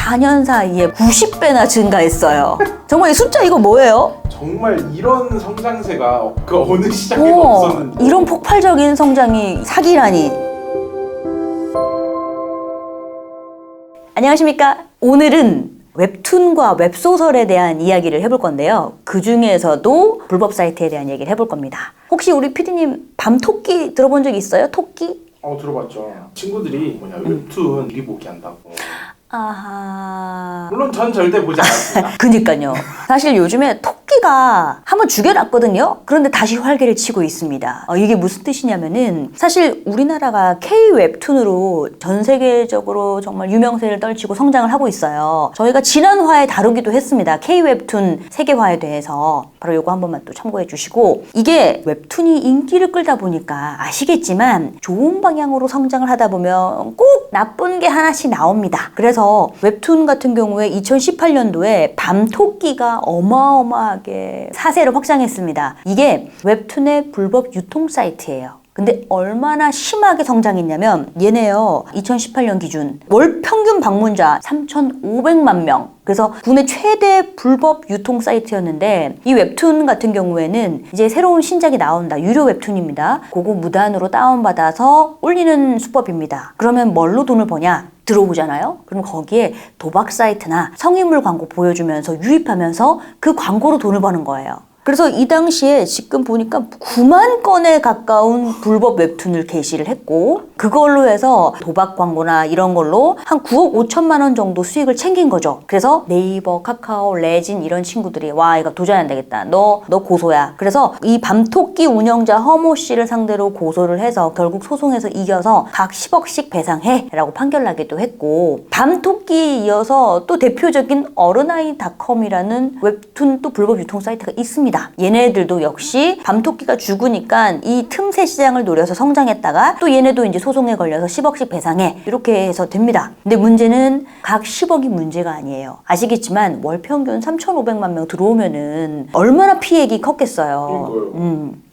4년 사이에 90배나 증가했어요. 정말 이 숫자 이거 뭐예요? 정말 이런 성장세가 그 어느 시장에도 없었는데 이런 폭발적인 성장이 사기라니. 안녕하십니까? 오늘은 웹툰과 웹소설에 대한 이야기를 해볼 건데요. 그 중에서도 불법 사이트에 대한 얘기를 해볼 겁니다. 혹시 우리 PD님 밤토끼 들어본 적 있어요? 토끼? 들어봤죠. 친구들이 웹툰 미리 보기 한다고. 아하... 물론 전 절대 보지 않았습니다. 그니까요. 사실 요즘에 토끼가 한번 죽여놨거든요. 그런데 다시 활개를 치고 있습니다. 이게 무슨 뜻이냐면은 사실 우리나라가 K-웹툰으로 전 세계적으로 정말 유명세를 떨치고 성장을 하고 있어요. 저희가 지난 화에 다루기도 했습니다. K-웹툰 세계화에 대해서. 바로 요거 한 번만 또 참고해 주시고, 이게 웹툰이 인기를 끌다 보니까 아시겠지만 좋은 방향으로 성장을 하다 보면 꼭 나쁜 게 하나씩 나옵니다. 그래서 웹툰 같은 경우에 2018년도에 밤토끼가 어마어마하게 사세를 확장했습니다. 이게 웹툰의 불법 유통 사이트예요. 근데 얼마나 심하게 성장했냐면 얘네요, 2018년 기준 월 평균 방문자 3,500만 명. 그래서 국내 최대 불법 유통 사이트였는데, 이 웹툰 같은 경우에는 이제 새로운 신작이 나온다. 유료 웹툰입니다. 그거 무단으로 다운받아서 올리는 수법입니다. 그러면 뭘로 돈을 버냐? 들어오잖아요? 그럼 거기에 도박 사이트나 성인물 광고 보여주면서 유입하면서 그 광고로 돈을 버는 거예요. 그래서 이 당시에 지금 보니까 9만 건에 가까운 불법 웹툰을 게시를 했고, 그걸로 해서 도박 광고나 이런 걸로 한 9억 5천만 원 정도 수익을 챙긴 거죠. 그래서 네이버, 카카오, 레진 이런 친구들이 와, 이거 도저히 안 되겠다. 너 고소야. 그래서 이 밤토끼 운영자 허모 씨를 상대로 고소를 해서 결국 소송에서 이겨서 각 10억씩 배상해 라고 판결 나기도 했고, 밤토끼에 이어서 또 대표적인 어른아이닷컴이라는 웹툰 또 불법 유통 사이트가 있습니다. 얘네들도 역시 밤토끼가 죽으니까 이 틈새 시장을 노려서 성장했다가 또 얘네도 이제 소송에 걸려서 10억씩 배상해, 이렇게 해서 됩니다. 근데 문제는 각 10억이 문제가 아니에요. 아시겠지만 월 평균 3,500만 명 들어오면은 얼마나 피해액이 컸겠어요.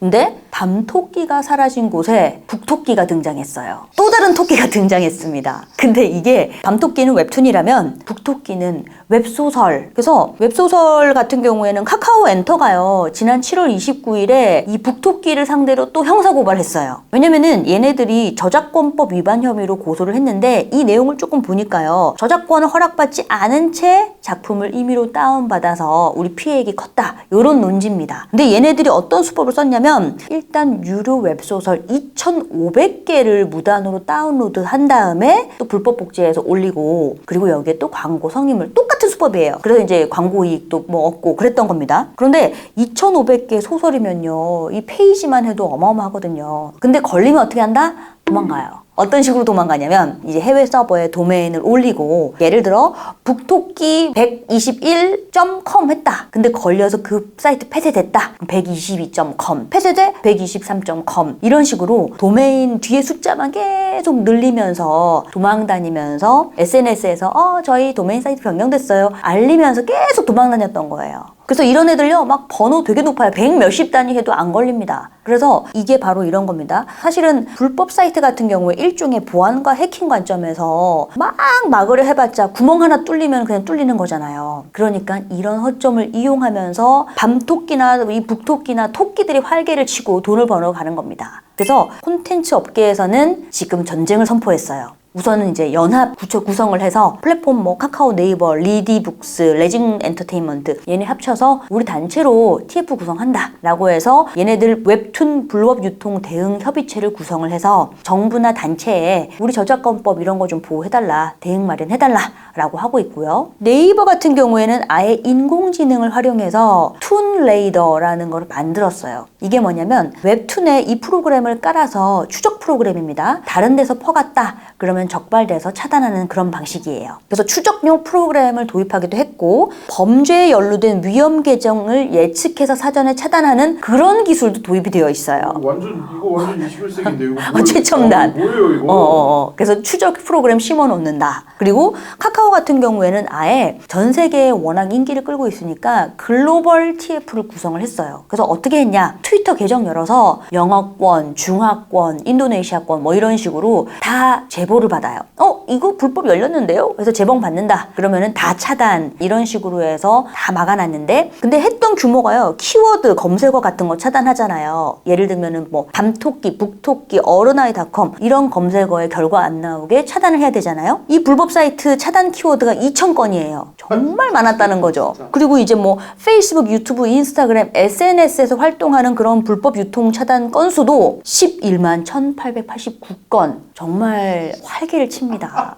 근데 밤토끼가 사라진 곳에 북토끼가 등장했어요. 또 다른 토끼가 등장했습니다. 근데 이게 밤토끼는 웹툰이라면 북토끼는 웹소설. 그래서 웹소설 같은 경우에는 카카오 엔터가요, 지난 7월 29일에 이 북토끼를 상대로 또 형사고발했어요. 왜냐면은 얘네들이 저작권법 위반 혐의로 고소를 했는데, 이 내용을 조금 보니까요, 저작권을 허락받지 않은 채 작품을 임의로 다운받아서 우리 피해액이 컸다, 이런 논지입니다. 근데 얘네들이 어떤 수법을 썼냐면, 일단 유료 웹소설 2,500개를 무단으로 다운로드 한 다음에 또 불법 복제해서 올리고, 그리고 여기에 또 광고 성임을 똑같은 수법이에요. 그래서 이제 광고 이익도 뭐 얻고 그랬던 겁니다. 그런데 2,500개 소설이면요, 이 페이지만 해도 어마어마하거든요. 근데 걸리면 어떻게 한다? 도망가요. 어떤 식으로 도망가냐면, 이제 해외 서버에 도메인을 올리고, 예를 들어 북토끼 121.com 했다. 근데 걸려서 그 사이트 폐쇄됐다. 122.com 폐쇄돼 123.com, 이런 식으로 도메인 뒤에 숫자만 계속 늘리면서 도망다니면서 SNS에서 저희 도메인 사이트 변경됐어요 알리면서 계속 도망다녔던 거예요. 그래서 이런 애들요, 막 번호 되게 높아요. 100 몇십 단위 해도 안 걸립니다. 그래서 이게 바로 이런 겁니다. 사실은 불법 사이트 같은 경우에 일종의 보안과 해킹 관점에서 막 막으려 해봤자 구멍 하나 뚫리면 그냥 뚫리는 거잖아요. 그러니까 이런 허점을 이용하면서 밤토끼나 이 북토끼나 토끼들이 활개를 치고 돈을 벌어 가는 겁니다. 그래서 콘텐츠 업계에서는 지금 전쟁을 선포했어요. 우선은 이제 연합 구성을 해서 플랫폼 카카오, 네이버, 리디북스, 레진 엔터테인먼트 얘네 합쳐서 우리 단체로 TF 구성한다 라고 해서 얘네들 웹툰 불법 유통 대응 협의체를 구성을 해서 정부나 단체에 우리 저작권법 이런 거 좀 보호해달라, 대응 마련해달라 라고 하고 있고요. 네이버 같은 경우에는 아예 인공지능을 활용해서 툰레이더라는 걸 만들었어요. 이게 뭐냐면 웹툰에 이 프로그램을 깔아서 추적 프로그램입니다. 다른 데서 퍼갔다 그러면 적발돼서 차단하는 그런 방식이에요. 그래서 추적용 프로그램을 도입하기도 했고, 범죄에 연루된 위험 계정을 예측해서 사전에 차단하는 그런 기술도 도입이 되어 있어요. 이거 완전 21세기인데 이거 최첨단. 뭐예요 이거? 그래서 추적 프로그램 심어 놓는다. 그리고 카카오 같은 경우에는 아예 전 세계에 워낙 인기를 끌고 있으니까 글로벌 TF를 구성을 했어요. 그래서 어떻게 했냐? 트위터 계정 열어서 영어권, 중화권, 인도네시아권 뭐 이런 식으로 다 제보를 받아요. 이거 불법 열렸는데요? 그래서 재봉 받는다. 그러면은 다 차단 이런 식으로 해서 다 막아놨는데, 근데 했던 규모가요, 키워드 검색어 같은 거 차단하잖아요. 예를 들면은 뭐 밤토끼, 북토끼, 어른아이닷컴 이런 검색어에 결과 안 나오게 차단을 해야 되잖아요. 이 불법 사이트 차단 키워드가 2,000건이에요. 정말 많았다는 거죠. 그리고 이제 뭐 페이스북, 유튜브, 인스타그램, SNS에서 활동하는 그런 불법 유통 차단 건수도 11만 1,889건. 정말 활개를 칩니다.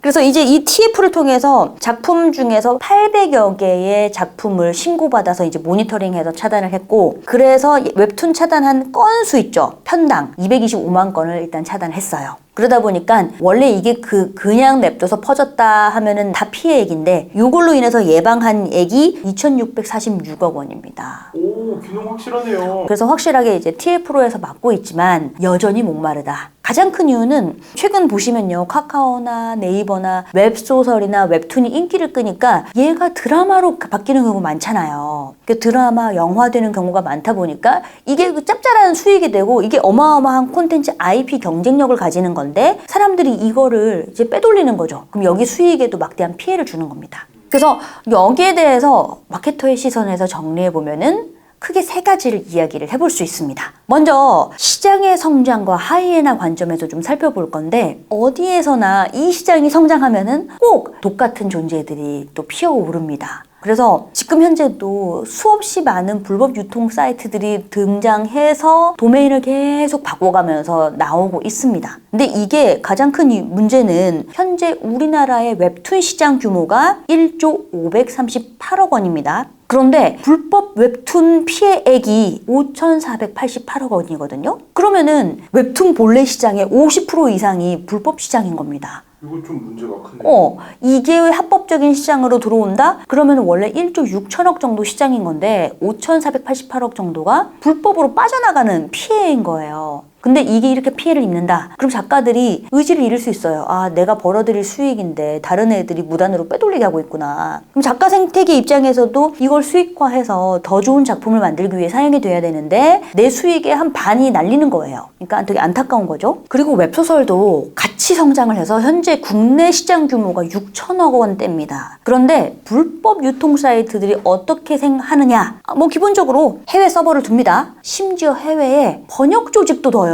그래서 이제 이 TF를 통해서 작품 중에서 800여 개의 작품을 신고받아서 이제 모니터링해서 차단을 했고, 그래서 웹툰 차단한 건수 있죠. 편당 225만 건을 일단 차단했어요. 그러다 보니까 원래 이게 그냥 냅둬서 퍼졌다 하면은 다 피해액인데, 이걸로 인해서 예방한 액이 2,646억 원입니다. 오, 균형 확실하네요. 그래서 확실하게 이제 TF로에서 막고 있지만 여전히 목마르다. 가장 큰 이유는 최근 보시면요, 카카오나 네이버나 웹소설이나 웹툰이 인기를 끄니까 얘가 드라마로 바뀌는 경우가 많잖아요. 드라마, 영화되는 경우가 많다 보니까 이게 짭짤한 수익이 되고, 이게 어마어마한 콘텐츠 IP 경쟁력을 가지는 건데 사람들이 이거를 이제 빼돌리는 거죠. 그럼 여기 수익에도 막대한 피해를 주는 겁니다. 그래서 여기에 대해서 마케터의 시선에서 정리해보면은 크게 세 가지를 이야기를 해볼 수 있습니다. 먼저 시장의 성장과 하이에나 관점에서 좀 살펴볼 건데, 어디에서나 이 시장이 성장하면은 꼭 똑같은 존재들이 또 피어오릅니다. 그래서 지금 현재도 수없이 많은 불법 유통 사이트들이 등장해서 도메인을 계속 바꿔가면서 나오고 있습니다. 근데 이게 가장 큰 문제는 현재 우리나라의 웹툰 시장 규모가 1조 538억 원입니다. 그런데 불법 웹툰 피해액이 5,488억 원이거든요. 그러면은 웹툰 본래 시장의 50% 이상이 불법 시장인 겁니다. 이거 좀 문제가 크네요. 이게 합법적인 시장으로 들어온다? 그러면 원래 1조 6천억 정도 시장인 건데 5,488억 정도가 불법으로 빠져나가는 피해인 거예요. 근데 이게 이렇게 피해를 입는다. 그럼 작가들이 의지를 잃을 수 있어요. 아, 내가 벌어들일 수익인데 다른 애들이 무단으로 빼돌리게 하고 있구나. 그럼 작가 생태계 입장에서도 이걸 수익화해서 더 좋은 작품을 만들기 위해 사용이 돼야 되는데 내 수익의 한 반이 날리는 거예요. 그러니까 되게 안타까운 거죠. 그리고 웹소설도 같이 성장을 해서 현재 국내 시장 규모가 6천억 원대입니다. 그런데 불법 유통 사이트들이 어떻게 하느냐? 뭐 기본적으로 해외 서버를 둡니다. 심지어 해외에 번역 조직도 둬요.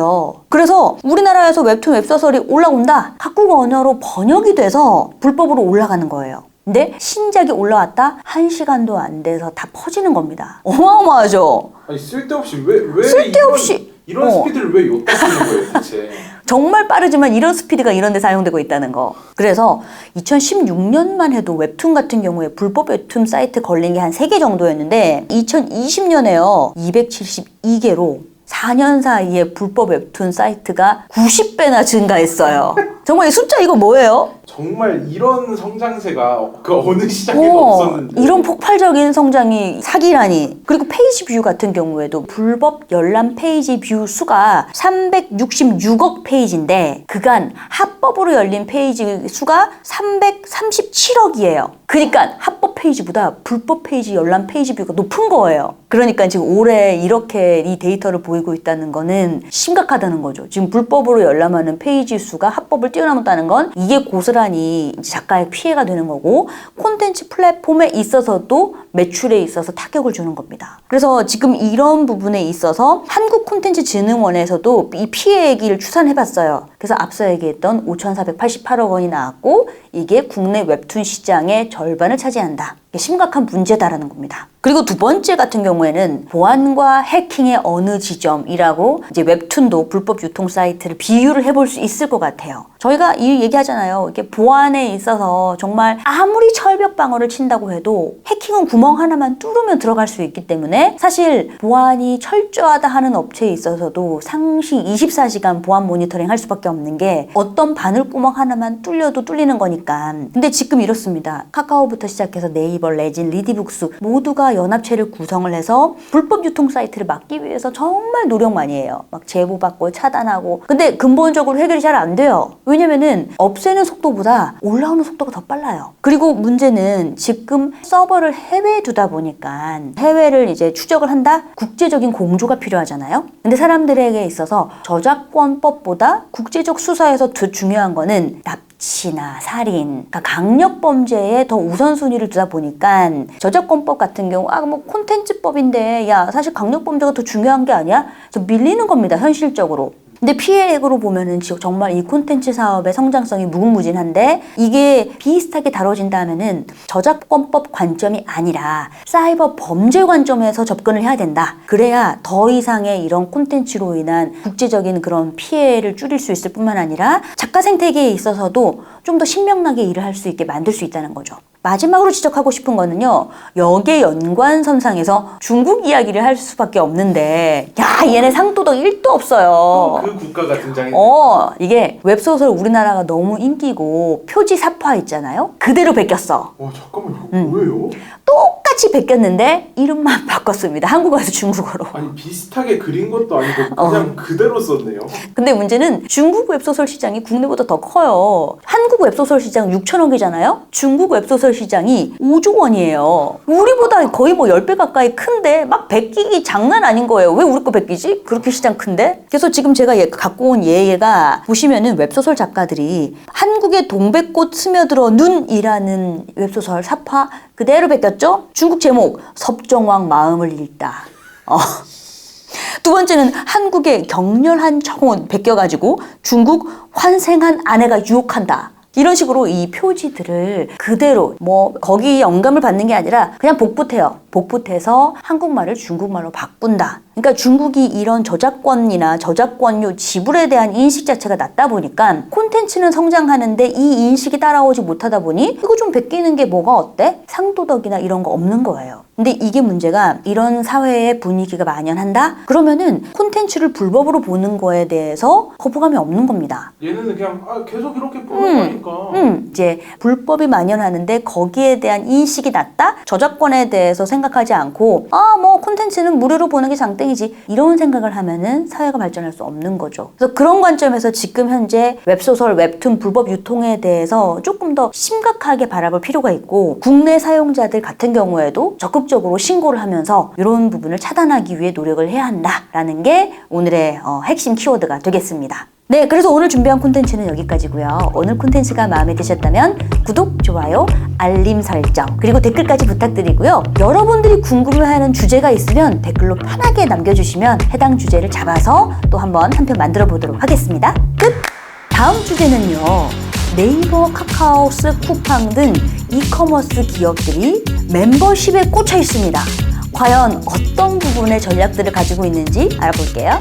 그래서 우리나라에서 웹툰 웹소설이 올라온다. 각국 언어로 번역이 돼서 불법으로 올라가는 거예요. 근데 신작이 올라왔다? 1시간도 안 돼서 다 퍼지는 겁니다. 어마어마하죠? 아니, 쓸데없이 왜 쓸데없이 이런 스피드를 왜 엿다 쓰는 거예요, 대체? 정말 빠르지만 이런 스피드가 이런 데 사용되고 있다는 거. 그래서 2016년만 해도 웹툰 같은 경우에 불법 웹툰 사이트 걸린 게 한 3개 정도였는데 2020년에요. 272개로 4년 사이에 불법 웹툰 사이트가 90배나 증가했어요. 정말 이 숫자 이거 뭐예요? 정말 이런 성장세가 그 어느 시장에도 없었는데. 이런 폭발적인 성장이 사기라니. 그리고 페이지 뷰 같은 경우에도 불법 열람 페이지 뷰 수가 366억 페이지인데 그간 합법으로 열린 페이지 수가 337억이에요. 그러니까 합법 페이지보다 불법 페이지 열람 페이지 뷰가 높은 거예요. 그러니까 지금 올해 이렇게 이 데이터를 보이고 있다는 거는 심각하다는 거죠. 지금 불법으로 열람하는 페이지 수가 합법을 뛰어넘었다는 건 이게 고스란히 작가의 피해가 되는 거고 콘텐츠 플랫폼에 있어서도 매출에 있어서 타격을 주는 겁니다. 그래서 지금 이런 부분에 있어서 한국콘텐츠진흥원에서도 이 피해액을 추산해봤어요. 그래서 앞서 얘기했던 5,488억 원이 나왔고 이게 국내 웹툰 시장의 절반을 차지한다. 이게 심각한 문제다라는 겁니다. 그리고 두 번째 같은 경우에는 보안과 해킹의 어느 지점이라고 이제 웹툰도 불법 유통 사이트를 비유를 해볼 수 있을 것 같아요. 저희가 이 얘기하잖아요. 이게 보안에 있어서 정말 아무리 철벽 방어를 친다고 해도 해킹은 구멍 하나만 뚫으면 들어갈 수 있기 때문에 사실 보안이 철저하다 하는 업체에 있어서도 상시 24시간 보안 모니터링 할 수밖에 없는 게 어떤 바늘구멍 하나만 뚫려도 뚫리는 거니까. 근데 지금 이렇습니다. 카카오부터 시작해서 네이버, 레진, 리디북스 모두가 연합체를 구성을 해서 불법 유통 사이트를 막기 위해서 정말 노력 많이 해요. 막 제보받고 차단하고. 근데 근본적으로 해결이 잘 안 돼요. 왜냐면은 없애는 속도보다 올라오는 속도가 더 빨라요. 그리고 문제는 지금 서버를 해외에 두다 보니까 해외를 이제 추적을 한다? 국제적인 공조가 필요하잖아요. 근데 사람들에게 있어서 저작권법보다 국제적 수사에서 더 중요한 거는 납치나 살인, 그러니까 강력범죄에 더 우선순위를 두다 보니까 저작권법 같은 경우 뭐 콘텐츠법인데 야 사실 강력범죄가 더 중요한 게 아니야? 그래서 밀리는 겁니다, 현실적으로. 근데 피해액으로 보면은 정말 이 콘텐츠 사업의 성장성이 무궁무진한데 이게 비슷하게 다뤄진다 하면은 저작권법 관점이 아니라 사이버 범죄 관점에서 접근을 해야 된다. 그래야 더 이상의 이런 콘텐츠로 인한 국제적인 그런 피해를 줄일 수 있을 뿐만 아니라 작가 생태계에 있어서도 좀 더 신명나게 일을 할 수 있게 만들 수 있다는 거죠. 마지막으로 지적하고 싶은 거는요. 역의 연관선상에서 중국 이야기를 할 수밖에 없는데 야 얘네 상도덕 1도 없어요. 그 국가가 등장했네. 이게 웹소설 우리나라가 너무 인기고 표지 사파 있잖아요. 그대로 베꼈어. 잠깐만 이거 뭐예요? 똑같이 베꼈는데 이름만 바꿨습니다. 한국어에서 중국어로. 아니 비슷하게 그린 것도 아니고 그냥 그대로 썼네요. 근데 문제는 중국 웹소설 시장이 국내보다 더 커요. 한국 웹소설 시장 6천억 이잖아요. 중국 웹소설 시장이 5조 원이에요. 우리보다 거의 뭐 10배 가까이 큰데 막 베끼기 장난 아닌 거예요. 왜 우리 거 베끼지? 그렇게 시장 큰데? 그래서 지금 제가 갖고 온 얘가 보시면은 웹소설 작가들이 한국의 동백꽃 스며들어 눈이라는 웹소설 사파 그대로 베꼈죠? 중국 제목 섭정왕 마음을 읽다. 두 번째는 한국의 격렬한 청혼 베껴가지고 중국 환생한 아내가 유혹한다. 이런 식으로 이 표지들을 그대로 뭐 거기 영감을 받는 게 아니라 그냥 복붙해요. 복붙해서 한국말을 중국말로 바꾼다. 그러니까 중국이 이런 저작권이나 저작권료 지불에 대한 인식 자체가 낮다 보니까 콘텐츠는 성장하는데 이 인식이 따라오지 못하다 보니 이거 좀 베끼는 게 뭐가 어때? 상도덕이나 이런 거 없는 거예요. 근데 이게 문제가 이런 사회의 분위기가 만연한다? 그러면은 콘텐츠를 불법으로 보는 거에 대해서 거부감이 없는 겁니다. 얘네는 그냥 계속 이렇게 보는 거니까. 이제 불법이 만연하는데 거기에 대한 인식이 낮다? 저작권에 대해서 생각하지 않고 뭐 콘텐츠는 무료로 보는 게 장땡이지 이런 생각을 하면은 사회가 발전할 수 없는 거죠. 그래서 그런 관점에서 지금 현재 웹소설, 웹툰 불법 유통에 대해서 조금 더 심각하게 바라볼 필요가 있고 국내 사용자들 같은 경우에도 적극적으로 신고를 하면서 이런 부분을 차단하기 위해 노력을 해야 한다라는 게 오늘의 핵심 키워드가 되겠습니다. 네, 그래서 오늘 준비한 콘텐츠는 여기까지고요. 오늘 콘텐츠가 마음에 드셨다면 구독, 좋아요, 알림 설정, 그리고 댓글까지 부탁드리고요. 여러분들이 궁금해하는 주제가 있으면 댓글로 편하게 남겨주시면 해당 주제를 잡아서 또 한편 만들어 보도록 하겠습니다. 끝! 다음 주제는요. 네이버, 카카오, 쿠팡 등 이커머스 기업들이 멤버십에 꽂혀 있습니다. 과연 어떤 부분의 전략들을 가지고 있는지 알아볼게요.